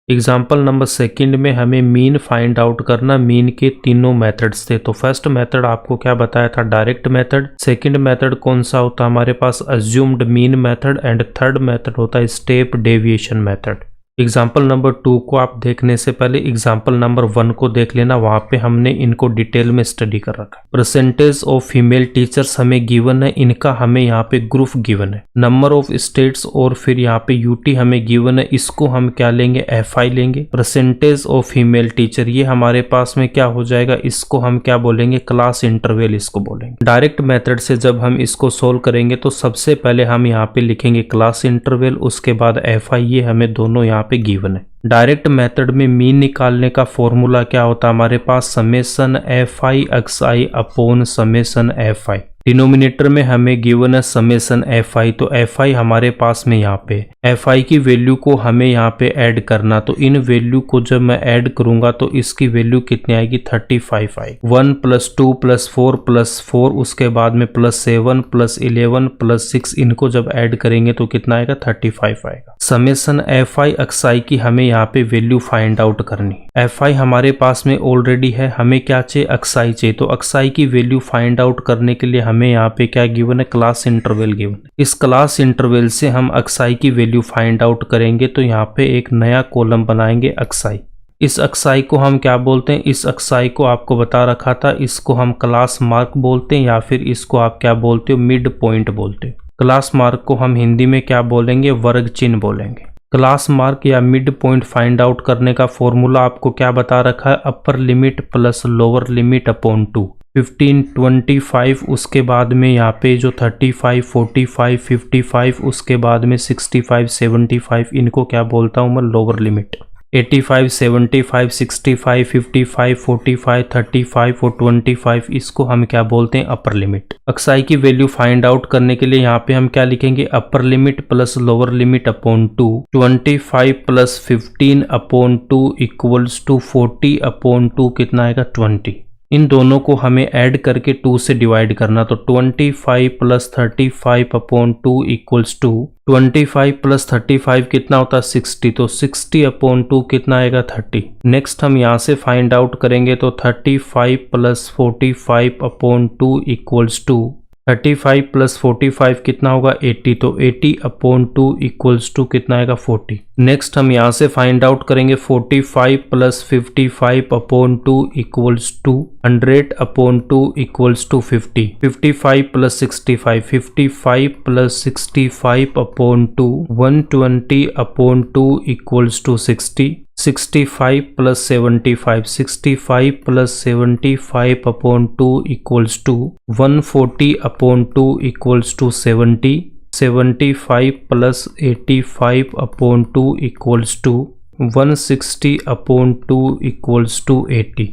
Example number second में हमें mean find out करना, मीन के तीनों मेथड्स थे। तो फर्स्ट मेथड आपको क्या बताया था, डायरेक्ट मेथड। सेकंड मेथड कौन सा होता है हमारे पास, assumed mean method. And third method होता है step deviation method. Example number 2 को आप देखने से पहले एग्जाम्पल नंबर 1 को देख लेना, वहां पे हमने इनको डिटेल में स्टडी कर रखा है। परसेंटेज ऑफ फीमेल टीचर्स हमें गिवन है, इनका हमें यहाँ पे ग्रुप गिवन है। नंबर ऑफ स्टेट्स और फिर यहाँ पे यूटी हमें गिवन है, इसको हम क्या लेंगे, FI लेंगे। परसेंटेज ऑफ फीमेल टीचर ये हमारे पास में क्या हो जाएगा, इसको हम क्या बोलेंगे, क्लास इंटरवल इसको बोलेंगे। डायरेक्ट मेथड से जब हम इसको सोल्व करेंगे तो सबसे पहले हम यहाँ पे लिखेंगे क्लास इंटरवल, उसके बाद FI, ये हमें दोनों यहाँ पे गिवन है। डायरेक्ट मेथड में मीन निकालने का फॉर्मूला क्या होता है हमारे पास, summation FI XI upon summation FI। Denominator में हमें गिवन है समेसन FI, तो FI हमारे पास में यहाँ पे FI की वैल्यू को हमें यहाँ पे ऐड करना। तो इन वैल्यू को जब मैं ऐड करूंगा तो इसकी वैल्यू कितनी आएगी, 35 आएगी। 1 + 2 + 4 + 4, उसके बाद में +7 + 11 + 6, इनको जब ऐड करेंगे तो कितना आएगा, 35 आएगा। समेसन FI XI की हमें यहाँ पे वैल्यू फाइंड आउट करनी। FI हमारे पास में ऑलरेडी है, हमें क्या चाहिए, XI चाहिए। तो XI की वैल्यू फाइंड आउट करने के लिए हमें यहाँ पे क्या गिवन है, क्लास इंटरवल गिवन है। इस क्लास इंटरवल से हम XI की वैल्यू फाइंड आउट करेंगे, तो यहाँ पे एक नया कॉलम बनाएंगे XI। इस XI को हम क्या बोलते हैं, इस XI को आपको बता रखा था, इसको हम क्लास मार्क बोलते हैं या फिर इसको आप क्या बोलते हो, मिड पॉइंट बोलते हो। क्लास मार्क को हम हिंदी में क्या बोलेंगे, वर्ग चिन्ह बोलेंगे। क्लास मार्क या मिड पॉइंट फाइंड आउट करने का फॉर्मूला आपको क्या बता रखा है, upper limit plus lower limit upon 2। 15, 25, उसके बाद में यहाँ पे जो 35, 45, 55, उसके बाद में 65, 75, इनको क्या बोलता हूँ मैं, लोअर लिमिट। 85, 75, 65, 55, 45, 35 और 25, इसको हम क्या बोलते हैं, अपर लिमिट। XI की वैल्यू फाइंड आउट करने के लिए यहाँ पे हम क्या लिखेंगे, upper limit plus lower limit upon 2। 25 + 15 upon 2 = 40 upon 2, कितना आएगा, 20। इन दोनों को हमें ऐड करके 2 से डिवाइड करना। तो 25 + 35 अपॉन 2 = 25 + 35 कितना होता है, 60। तो 60 अपॉन 2 कितना आएगा, 30। नेक्स्ट हम यहाँ से फाइंड आउट करेंगे, तो 35 + 45 अपॉन 2 = 35 + 45 कितना होगा, 80। तो 80 अपॉन 2 = कितना आएगा, 40। नेक्स्ट हम यहाँ से फाइंड आउट करेंगे 45 + 55 upon 2 = 100 upon 2 = 50। 55 + 65, 55 + 65 upon 2, 120 upon 2 = 60। 65 + 75, 65 + 75 upon 2 = 140 upon 2 = 70। 75 + 85 upon 2 = 160 upon 2 = 80।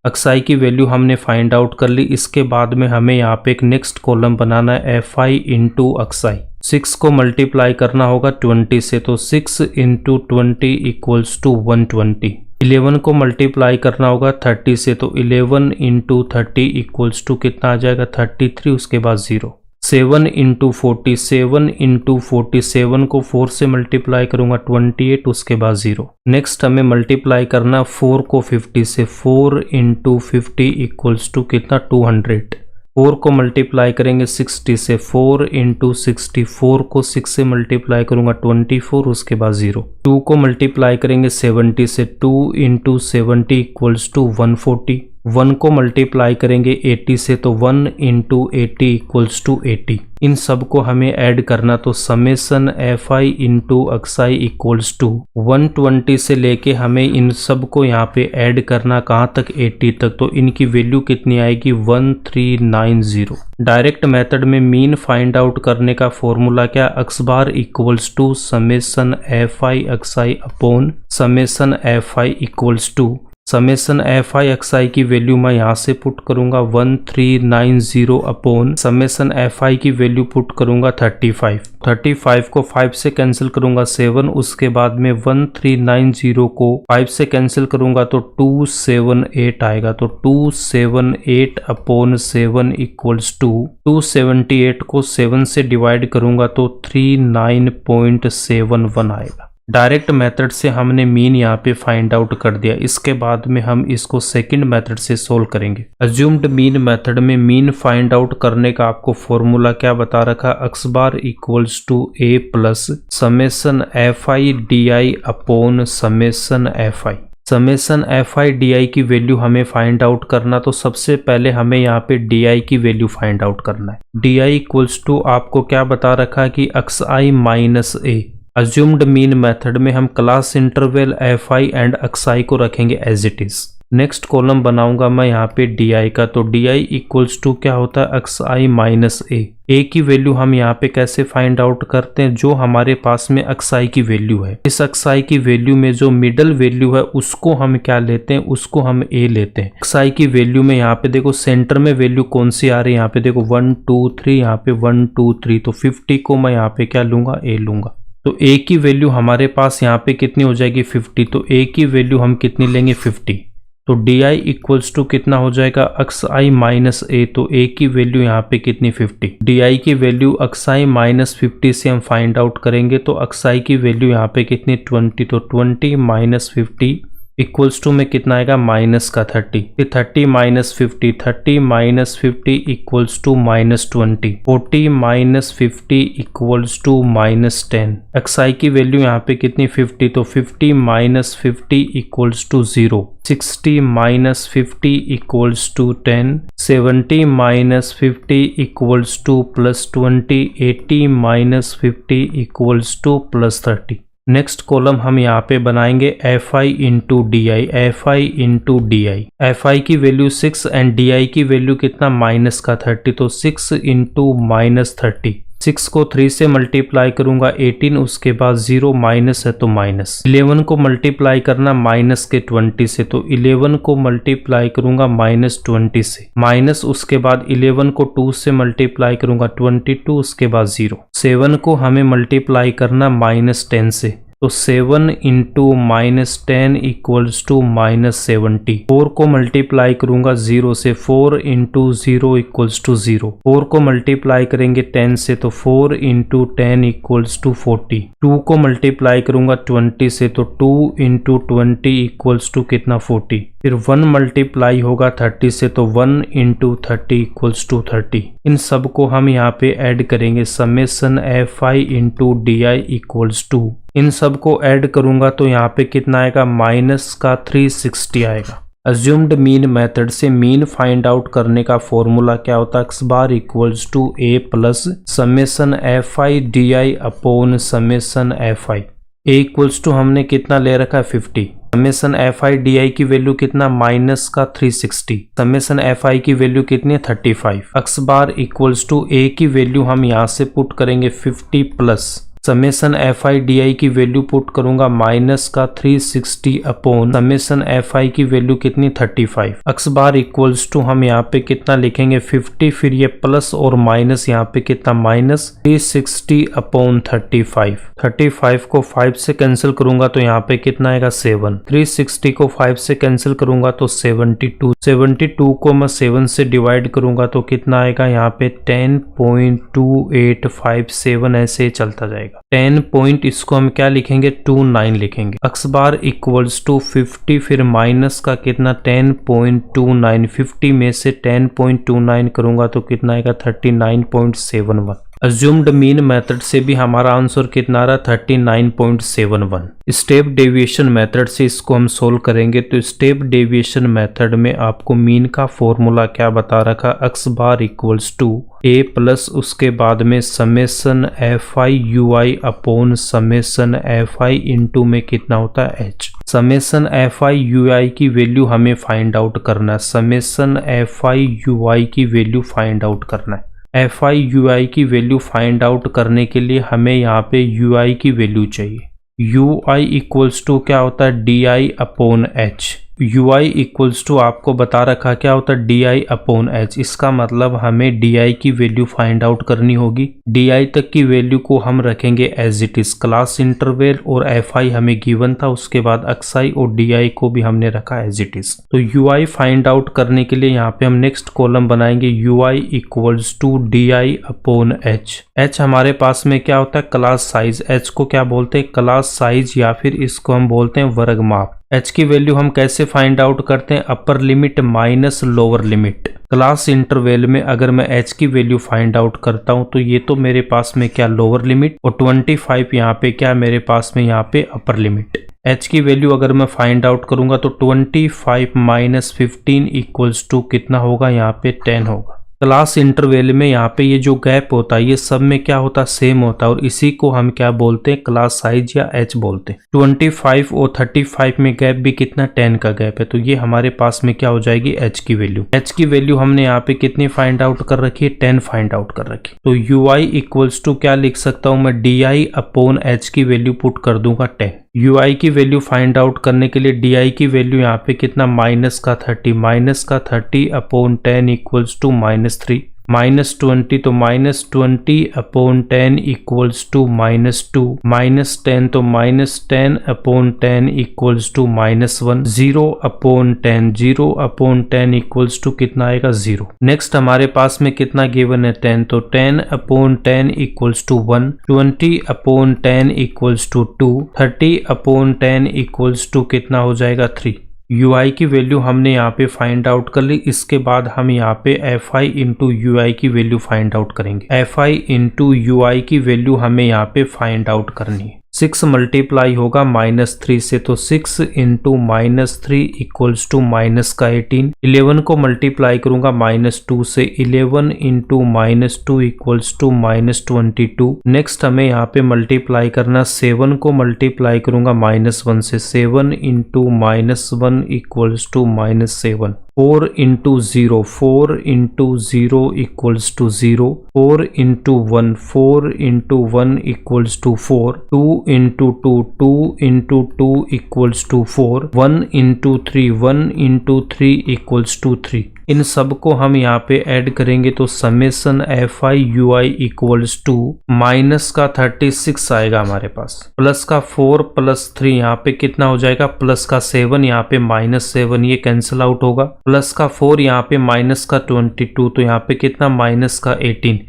XI की वैल्यू हमने फाइंड आउट कर ली। इसके बाद में हमें यहाँ पे एक नेक्स्ट कॉलम बनाना है, FI × XI। 6 को मल्टीप्लाई करना होगा 20 से, तो 6 × 20 = 120। 11 को मल्टीप्लाई करना होगा 30 से, तो 11 × 30 = कितना आ जाएगा, 33, उसके बाद 0। 7 × 40, 7 × 47 को 4 से मल्टीप्लाई करूंगा 28, उसके बाद 0। नेक्स्ट हमें मल्टीप्लाई करना 4 को 50 से, 4 × 50 = कितना, 200। 4 को मल्टीप्लाई करेंगे 60 से, 4 × 60, 4 को 6 से मल्टीप्लाई करूंगा 24, उसके बाद 0। 2 को मल्टीप्लाई करेंगे 70 से, 2 × 70 = 140। 1 को मल्टीप्लाई करेंगे 80 से, तो 1 × 80 = 80। इन सब को हमें ऐड करना, तो समेसन FI × XI = 120 से लेके हमें इन सब को यहाँ पे ऐड करना, कहाँ तक, 80 तक। तो इनकी वैल्यू कितनी आएगी, 1390। डायरेक्ट मेथड में मीन फाइंड आउट करने का फॉर्मूला क्या, x बार = summation FI XI upon summation FI = summation FI XI की वैल्यू मैं यहाँ से पुट करूंगा 1390 अपॉन समेसन FI की वैल्यू पुट करूंगा 35। 35 को 5 से कैंसिल करूंगा 7, उसके बाद में 1390 को 5 से कैंसिल करूंगा तो 278 आएगा। तो 278 अपॉन 7 इक्वल्स टू 278 को 7 से डिवाइड करूंगा तो 39.71 आएगा। डायरेक्ट मेथड से हमने मीन यहाँ पे फाइंड आउट कर दिया। इसके बाद में हम इसको सेकंड मेथड से सोल्व करेंगे। अज्यूम्ड मीन मेथड में मीन फाइंड आउट करने का आपको फॉर्मूला क्या बता रखा, X bar equals to A plus summation F I D I upon summation F I. Summation F I D I की वैल्यू हमें फाइंड आउट करना, तो सबसे पहले हमें यहाँ पे डी आई की वैल्यू फाइंड आउट करना है। डी आई इक्वल्स टू आपको क्या बता रखा कि X I minus A. Assumed mean method में हम class interval F I and X I को रखेंगे as it is. Next column बनाऊंगा मैं यहाँ पे डी आई का, तो डी आई इक्वल्स टू क्या होता है, एक्स आई माइनस ए की वैल्यू हम यहाँ पे कैसे फाइंड आउट करते हैं, जो हमारे पास में एक्स आई की वैल्यू है, इस एक्स आई की वैल्यू में जो मिडल वैल्यू है उसको हम क्या लेते हैं, उसको हम ए लेते हैं। एक्स आई की वैल्यू में यहाँ पे देखो सेंटर में वैल्यू कौन सी आ रही है, यहाँ पे देखो 1 2 3, यहाँ पे 1 2 3, तो 50 को मैं यहाँ पे क्या लूंगा, ए लूंगा। तो ए की वैल्यू हमारे पास यहाँ पे कितनी हो जाएगी, 50। तो ए की वैल्यू हम कितनी लेंगे, 50। तो डी आई इक्वल्स टू कितना हो जाएगा, एक्स आई माइनस ए। तो ए की वैल्यू यहाँ पे कितनी, 50। डी आई की वैल्यू एक्स आई माइनस 50 से हम फाइंड आउट करेंगे, तो एक्स आई की वैल्यू यहाँ पे कितनी, 20। तो 20 माइनस 50 इक्वल्स टू में कितना आएगा, माइनस का 30। 30 minus 50, 30 minus 50 equals to minus 20। 40 minus 50 equals to minus 10। X I की वैल्यू यहाँ पे कितनी, 50। तो 50 minus 50 equals to 0। 60 minus 50 equals to 10। 70 minus 50 equals to plus 20। 80 minus 50 equals to plus 30। Next column हम यहाँ पे बनाएंगे F I into D I. F I into D I, F आई की वैल्यू 6 एंड डी आई की value कितना, minus का 30। तो 6 into minus 30, 6 को 3 से मल्टीप्लाई करूंगा 18, उसके बाद 0 माइनस है तो माइनस। 11 को मल्टीप्लाई करना माइनस के 20 से, तो 11 को मल्टीप्लाई करूंगा माइनस 20 से, माइनस उसके बाद 11 को 2 से मल्टीप्लाई करूंगा 22, उसके बाद 0। 7 को हमें मल्टीप्लाई करना माइनस 10 से, तो 7 into minus 10 equals to minus 70। 4 को मल्टीप्लाई करूंगा 0 से, 4 इंटू 0 इक्वल्स टू 0। 4 को मल्टीप्लाई करेंगे 10 से, तो 4 इंटू 10 इक्वल्स टू 40। 2 को मल्टीप्लाई करूंगा 20 से, तो 2 इंटू 20 इक्वल्स टू कितना, 40। फिर 1 मल्टीप्लाई होगा 30 से, तो 1 इंटू 30 इक्वल्स टू 30। इन सब को हम यहाँ पे ऐड करेंगे, summation F I into D I equals to, इन सब को ऐड करूंगा तो यहाँ पे कितना आएगा, माइनस का 360 आएगा। अज्यूम्ड मीन मेथड से मीन फाइंड आउट करने का फॉर्मूला क्या होता है, X bar equals to A plus summation F I D I upon summation F I. A equals to हमने कितना ले रखा है, 50। Summation F I D I की वैल्यू कितना, माइनस का 360। समेसन एफ आई की वैल्यू कितनी है, 35। एक्स बार इक्वल्स टू ए की वैल्यू हम यहाँ से पुट करेंगे 50 plus summation F I D I की वैल्यू पुट करूंगा माइनस का 360 अपॉन समेसन एफ आई की वैल्यू कितनी, 35। एक्स बार इक्वल्स टू हम यहाँ पे कितना लिखेंगे, 50, फिर ये प्लस और माइनस यहाँ पे कितना, माइनस 360 अपॉन 35। 35 को 5 से कैंसिल करूंगा तो यहाँ पे कितना आएगा, 7। 360 को 5 से कैंसिल करूंगा तो 72। 72 को मैं 7 से डिवाइड करूंगा तो कितना आएगा, यहाँ पे 10.2857 ऐसे चलता जाएगा। 10 पॉइंट, इसको हम क्या लिखेंगे, 29 लिखेंगे। एक्स बार इक्वल्स टू 50, फिर माइनस का कितना, 10.29। 50 में से 10.29 करूंगा तो कितना आएगा, 39.71। अज्यूम्ड मीन मेथड से भी हमारा आंसर कितना रहा, 39.71। स्टेप डेविएशन मेथड से इसको हम सोल्व करेंगे, तो स्टेप डेविएशन मेथड में आपको मीन का फॉर्मूला क्या बता रखा, X bar equals to A plus उसके बाद में summation F I U I upon summation F I into में कितना होता है, H. Summation F I U I की वैल्यू हमें फाइंड आउट करना है, summation F I U I की वैल्यू फाइंड आउट करना है। एफ आई यू आई की वैल्यू फाइंड आउट करने के लिए हमें यहाँ पे यू आई की वैल्यू चाहिए। यू आई इक्वल्स टू क्या होता है, D I upon H. UI equals to आपको बता रखा क्या होता है DI अपॉन H। इसका मतलब हमें DI की वैल्यू फाइंड आउट करनी होगी। DI तक की वैल्यू को हम रखेंगे as it is, class interval और FI हमें गिवन था, उसके बाद XI और DI को भी हमने रखा एज इट इज। तो UI फाइंड आउट करने के लिए यहाँ पे हम नेक्स्ट कॉलम बनाएंगे UI equals to DI upon H। H हमारे पास में क्या होता है क्लास साइज, H को क्या बोलते हैं क्लास साइज या फिर इसको हम बोलते हैं वर्ग माप। H की वैल्यू हम कैसे फाइंड आउट करते हैं, upper limit minus lower limit. Class interval में अगर मैं H की वैल्यू फाइंड आउट करता हूं तो ये तो मेरे पास में क्या लोअर लिमिट और 25 यहाँ पे क्या मेरे पास में यहाँ पे अपर लिमिट। H की वैल्यू अगर मैं फाइंड आउट करूंगा तो 25 माइनस 15 इक्वल्स टू कितना होगा, यहाँ पे 10 होगा। क्लास इंटरवल में यहाँ पे ये जो गैप होता है ये सब में क्या होता है सेम होता है और इसी को हम क्या बोलते हैं क्लास साइज या H बोलते हैं। 25 और 35 में गैप भी कितना 10 का गैप है, तो ये हमारे पास में क्या हो जाएगी H की वैल्यू। H की वैल्यू हमने यहाँ पे कितनी फाइंड आउट कर रखी है 10 फाइंड आउट कर रखी। तो UI इक्वल्स टू क्या लिख सकता हूँ मैं DI अपॉन H की वैल्यू पुट कर दूंगा 10। UI की वैल्यू फाइंड आउट करने के लिए DI की वैल्यू यहाँ पे कितना माइनस का 30 अपॉन 10 इक्वल्स टू -3, -20 तो -20 अपॉन 10 इक्वल्स टू -2, -10 तो -10 upon 10 equals to -1, 0 upon 10 equals to कितना आएगा 0। नेक्स्ट हमारे पास में कितना गिवन है 10, तो 10 upon 10 equals to 1, 20 upon 10 equals to 2, 30 upon 10 equals to कितना हो जाएगा 3। UI की वैल्यू हमने यहाँ पे फाइंड आउट कर ली। इसके बाद हम यहाँ पे FI इंटू UI की वैल्यू फाइंड आउट करेंगे। FI इंटू UI की वैल्यू हमें यहाँ पे फाइंड आउट करनी है। 6 मल्टीप्लाई होगा -3 से, तो 6 इंटू -3 इक्वल्स टू -18। 11 को मल्टीप्लाई करूंगा -2 से, 11 इंटू -2 इक्वल्स टू -22। नेक्स्ट हमें यहाँ पे मल्टीप्लाई करना, 7 को मल्टीप्लाई करूंगा -1 से, 7 into -1 equals to -7। 4 into 0, 4 into 0 equals to 0, 4 into 1, 4 into 1 equals to 4, 2 into 2, 2 into 2 equals to 4, 1 into 3, 1 into 3 equals to 3। इन सब को हम यहाँ पे ऐड करेंगे तो summation FI UI equals to minus का 36 आएगा हमारे पास, प्लस का 4 प्लस 3 यहाँ पे कितना हो जाएगा, प्लस का 7 यहाँ पे -7 ये कैंसिल आउट होगा, प्लस का 4 यहाँ पे माइनस का 22 तो यहाँ पे कितना माइनस का 18,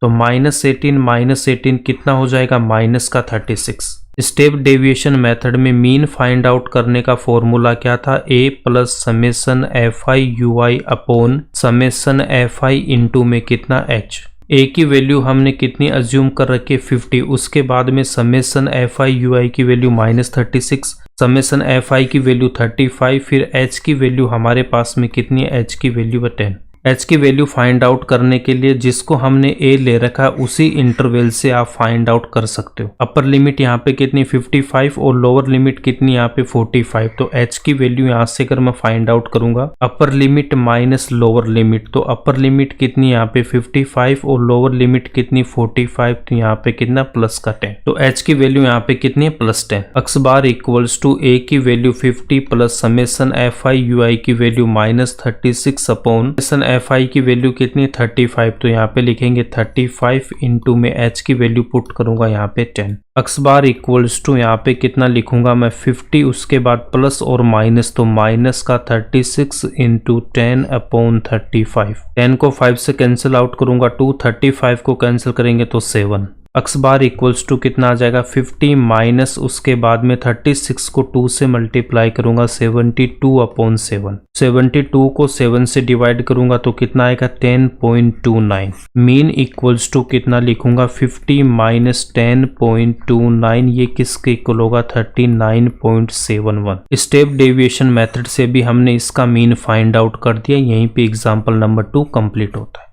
तो -18 कितना हो जाएगा माइनस का 36। स्टेप डेविएशन मेथड में मीन फाइंड आउट करने का फॉर्मूला क्या था, A plus summation FI UI upon summation FI into में कितना H। A की वैल्यू हमने कितनी अज्यूम कर रखी है 50, उसके बाद में समेशन FI UI की वैल्यू -36, समेशन FI की वैल्यू 35, फिर H की वैल्यू हमारे पास में कितनी है, H की वैल्यू है 10। H की वैल्यू फाइंड आउट करने के लिए जिसको हमने A ले रखा है उसी इंटरवल से आप फाइंड आउट कर सकते हो। अपर लिमिट यहाँ पे कितनी 55 और लोअर लिमिट कितनी यहाँ पे 45, तो H की वैल्यू यहाँ से अगर मैं फाइंड आउट करूंगा upper limit minus lower limit, तो अपर लिमिट कितनी यहाँ पे 55 और लोअर लिमिट कितनी 45, तो यहाँ पे कितना प्लस का 10, तो H की वैल्यू यहाँ पे कितनी है +10। x बार इक्वल्स टू A की value 50 plus summation FI UI की वैल्यू -36 अपॉन FI की वैल्यू कितनी 35, तो यहाँ पे लिखेंगे 35 इंटू में H की वैल्यू पुट करूंगा यहाँ पे 10। x बार इक्वल्स टू यहाँ पे कितना लिखूंगा मैं 50, उसके बाद प्लस और माइनस, तो माइनस का 36 इंटू 10 अपॉन 35। 10 को 5 से कैंसिल आउट करूंगा 2, 35 को कैंसिल करेंगे तो 7। x बार इक्वल्स टू कितना आ जाएगा 50 माइनस उसके बाद में 36 को 2 से मल्टीप्लाई करूंगा 72 अपॉन 7। 72 को 7 से डिवाइड करूंगा तो कितना आएगा 10.29। मीन इक्वल्स टू कितना लिखूंगा 50 माइनस 10.29, ये किसके इक्वल होगा 39.71। स्टेप डेविएशन मेथड से भी हमने इसका मीन फाइंड आउट कर दिया। यहीं पे एग्जाम्पल नंबर 2 कंप्लीट होता है।